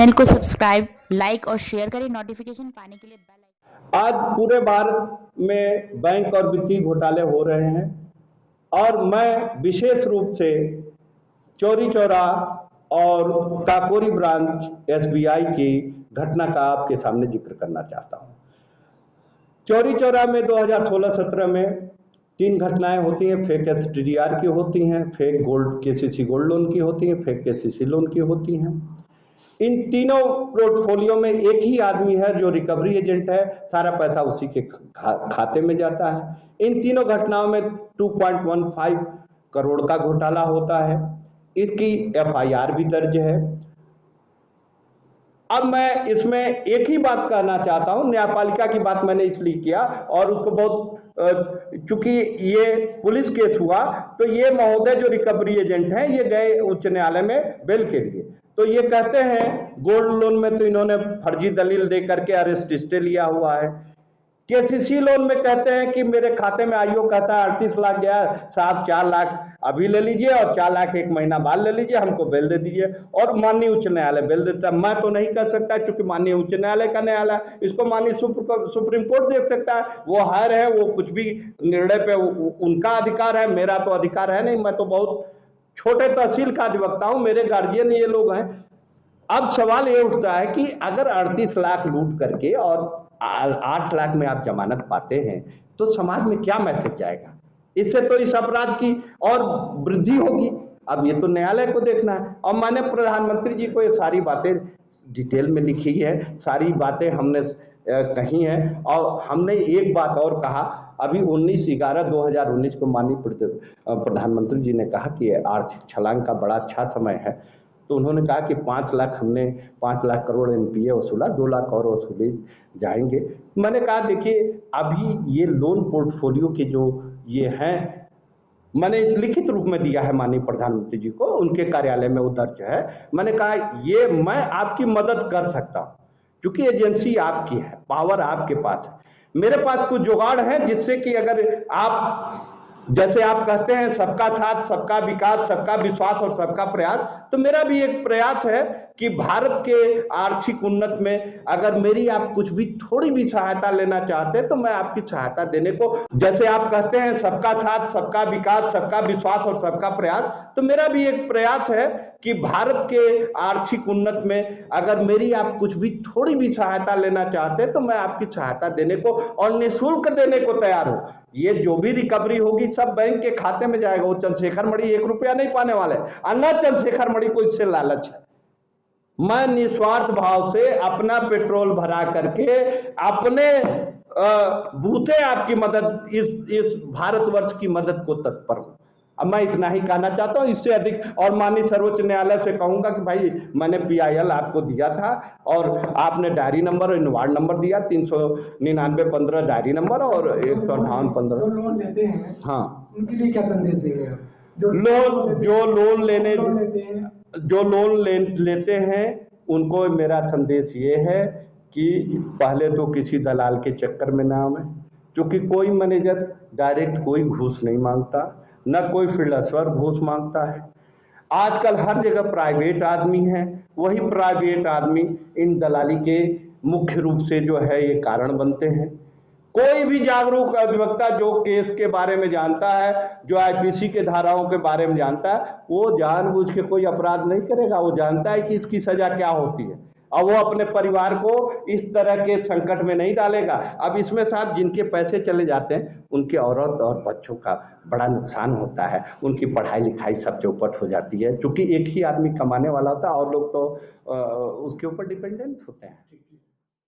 Channel को subscribe, like और share करें। नोटिफिकेशन पाने के लिए बेल आइकन। आज पूरे भारत में बैंक और वित्तीय घोटाले हो रहे हैं और मैं विशेष रूप से चौरी चौरा और काकोरी ब्रांच एसबीआई की घटना का आपके सामने जिक्र करना चाहता हूं। चौरी चौरा में 2016-17 में 3 घटनाएं होती हैं। फेक एसटीडीआर की होती हैं, fake gold KCC gold loan की होती हैं, फेक केसीसी लोन की होती हैं। इन तीनों पोर्टफोलियो में एक ही आदमी है जो रिकवरी एजेंट है, सारा पैसा उसी के खाते में जाता है। इन तीनों घटनाओं में 2.15 करोड़ का घोटाला होता है। इसकी एफआईआर भी दर्ज है। अब मैं इसमें एक ही बात कहना चाहता हूं, न्यायपालिका की बात मैंने इसलिए किया और उसको बहुत चूंकि ये पुलिस केस हुआ तो ये महोदय जो रिकवरी एजेंट हैं ये गए उच्च न्यायालय में बेल के लिए। तो ये कहते हैं गोल्ड लोन में तो इन्होंने फर्जी दलील दे करके अरेस्ट स्टे लिया हुआ है। केसीसी लोन में कहते हैं कि मेरे खाते में आईओ कहता है 38 लाख गया, साहब 4 लाख अभी ले लीजिए और 4 लाख 1 महीना बाद ले लीजिए, हमको बेल दे दीजिए। और माननीय उच्च न्यायालय बेल देता है। मैं तो नहीं कर सकता क्योंकि माननीय उच्च न्यायालय का न्यायालय, इसको माननीय सुप्रीम कोर्ट देख सकता है। वो हायर है, वो कुछ भी निर्णय पे उनका अधिकार है, मेरा तो अधिकार है नहीं। मैं तो बहुत छोटे तहसील का अधिवक्ता हूं, मेरे गार्जियन ये लोग हैं। अब सवाल ये उठता है कि अगर 38 लाख लूट करके और 8 लाख में आप जमानत पाते हैं तो समाज में क्या मैसेज जाएगा? इससे तो इस अपराध की और वृद्धि होगी। अब ये तो न्यायालय को देखना है। और मैंने प्रधानमंत्री जी को ये सारी बातें डिटेल में लिखी है, सारी बातें हमने कही हैं। और हमने एक बात और कहा, अभी 19/11/2019 को माननीय प्रधानमंत्री जी ने कहा कि आर्थिक छलांग का बड़ा अच्छा समय है। तो उन्होंने कहा कि 5 लाख हमने 5 लाख करोड़ एनपीए वसूला, 2 लाख और वसूले जाएंगे। मैंने कहा देखिए अभी ये लोन पोर्टफोलियो के जो ये हैं, मैंने लिखित रूप में दिया है माननीय प्रधानमंत्री जी को, उनके कार्यालय में वो दर्ज है। मैंने कहा ये मैं आपकी मदद कर सकता हूं क्योंकि एजेंसी आपकी है, पावर आपके पास है। मेरे पास कुछ जुगाड़ है जिससे कि अगर आप जैसे आप कहते हैं सबका साथ, सबका विकास, सबका विश्वास और सबका प्रयास, तो मेरा भी एक प्रयास है कि भारत के आर्थिक उन्नत में अगर मेरी आप कुछ भी थोड़ी भी सहायता लेना चाहते हैं तो मैं आपकी सहायता देने को, जैसे आप कहते हैं सबका साथ, सबका विकास, सबका विश्वास और सबका प्रयास, तो मेरा भी एक प्रयास है कि भारत के आर्थिक उन्नत में अगर मेरी आप कुछ भी थोड़ी भी सहायता लेना चाहते हैं तो मैं आपकी सहायता देने को और निःशुल्क देने को तैयार हूं। ये जो भी रिकवरी होगी सब बैंक के खाते में जाएगा। वो चंद्रशेखर मणि 1 रुपया नहीं पाने वाले, अन्ना चंद्रशेखर मणि को इससे लालच है। मैं निस्वार्थ भाव से अपना पेट्रोल भरा करके अपने बूते आपकी मदद, इस भारतवर्ष की मदद को तत्पर हूं। अब मैं इतना ही कहना चाहता हूं, इससे अधिक और माननीय सर्वोच्च न्यायालय से कहूंगा कि भाई मैंने पीआईएल आपको दिया था और आपने डायरी नंबर और वार्ड नंबर दिया, 399-15 डायरी नंबर और 158-15 लोन लेते हैं। हाँ, उनके लिए क्या संदेश देंगे आप? जो लोन लेते हैं उनको मेरा संदेश ये है कि पहले तो किसी दलाल के चक्कर में ना आए, क्योंकि कोई मैनेजर डायरेक्ट कोई घूस नहीं मांगता, न कोई फिल्डसर घूस मांगता है। आजकल हर जगह प्राइवेट आदमी है, वही प्राइवेट आदमी इन दलाली के मुख्य रूप से जो है ये कारण बनते हैं। कोई भी जागरूक अधिवक्ता जो केस के बारे में जानता है, जो आईपीसी के धाराओं के बारे में जानता है, वो जानबूझ के कोई अपराध नहीं करेगा। वो जानता है कि इसकी सजा क्या होती है और वो अपने परिवार को इस तरह के संकट में नहीं डालेगा। अब इसमें साथ जिनके पैसे चले जाते हैं उनके औरत और बच्चों का बड़ा नुकसान होता है, उनकी पढ़ाई लिखाई सब चौपट हो जाती है, क्योंकि एक ही आदमी कमाने वाला होता है और लोग तो उसके ऊपर डिपेंडेंट होते हैं।